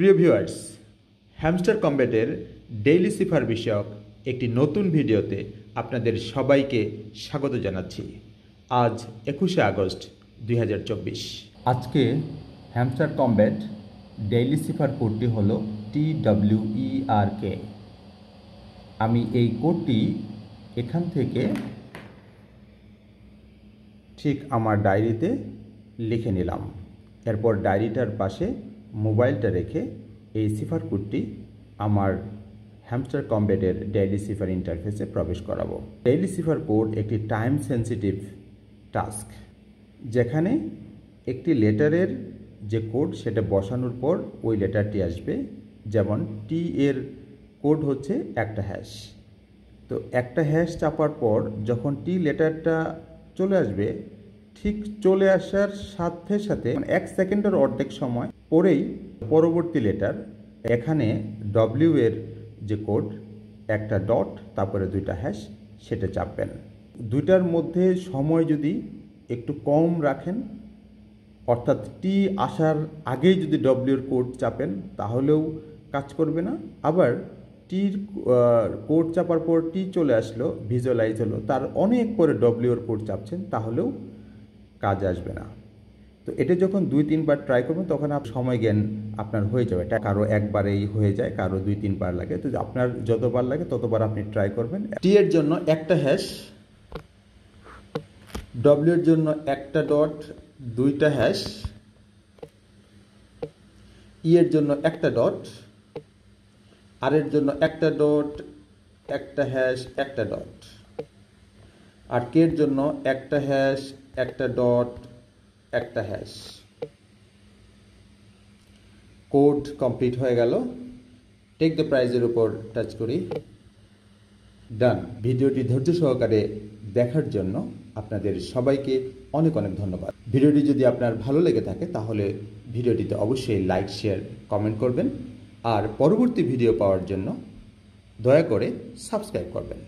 প্রিয় viewers, hamster কমব্যাটের daily সিফার বিষয়ক একটি নতুন ভিডিওতে আপনাদের সবাইকে স্বাগত জানাচ্ছি। আজ 21শে আগস্ট 2024। আজকে হ্যামস্টার কমব্যাট ডেইলি সিফার কোডটি হলো TWERK। আমি এই কোডটি এখান থেকে ঠিক আমার ডায়েরিতে লিখে নিলাম। এরপর ডায়েরিটার পাশে মোবাইলটা রেখে এই সিফার কোডটি আমার হ্যামস্টার কমব্যাটের ডেইলি সিফার ইন্টারফেসে প্রবেশ করাবো। ডেইলি সিফার কোড একটি টাইম সেন্সিটিভ টাস্ক, যেখানে একটি লেটারের যে কোড সেটা বসানোর পর ওই লেটারটি আসবে। যেমন টি এর কোড হচ্ছে একটা হ্যাশ, তো একটা হ্যাশ চাপার পর যখন টি লেটারটা চলে আসবে, ঠিক চলে আসার সাথে সাথে 1 সেকেন্ডের অর্ধেক সময় পরেই পরবর্তী লেটার, এখানে ডব্লিউ এর যে কোড একটা ডট তারপরে দুইটা হ্যাশ সেটা চাপবেন। দুইটার মধ্যে সময় যদি একটু কম রাখেন, অর্থাৎ টি আসার আগেই যদি ডব্লিউর কোড চাপেন তাহলেও কাজ করবে না। আবার টির কোড চাপার পর টি চলে আসলো, ভিজুয়ালাইজ হলো, তার অনেক পরে ডব্লিউর কোড চাপছেন তাহলেও কাজ আসবে না। তো এটা যখন 2-3 বার ট্রাই করবেন তখন সময় জ্ঞান আপনার হয়ে যাবে। এটা কারো একবারেই হয়ে যায়, কারো 2-3 বার লাগে। তো আপনার যতবার লাগে ততবার আপনি ট্রাই করবেন। টি এর জন্য একটা হ্যাশ, ডব্লিউ এর জন্য একটা ডট দুইটা হ্যাশ, ই এর জন্য একটা ডট, আর এর জন্য একটা ডট একটা হ্যাশ একটা ডট, আর কে এর জন্য একটা হ্যাশ একটা ডট একটা হ্যাশ। কোড কমপ্লিট হয়ে গেল। টেক দ্য প্রাইজের উপর টাচ করি, ডান। ভিডিওটি ধৈর্য সহকারে দেখার জন্য আপনাদের সবাইকে অনেক অনেক ধন্যবাদ। ভিডিওটি যদি আপনার ভালো লেগে থাকে তাহলে ভিডিওটিতে অবশ্যই লাইক, শেয়ার, কমেন্ট করবেন। আর পরবর্তী ভিডিও পাওয়ার জন্য দয়া করে সাবস্ক্রাইব করবেন।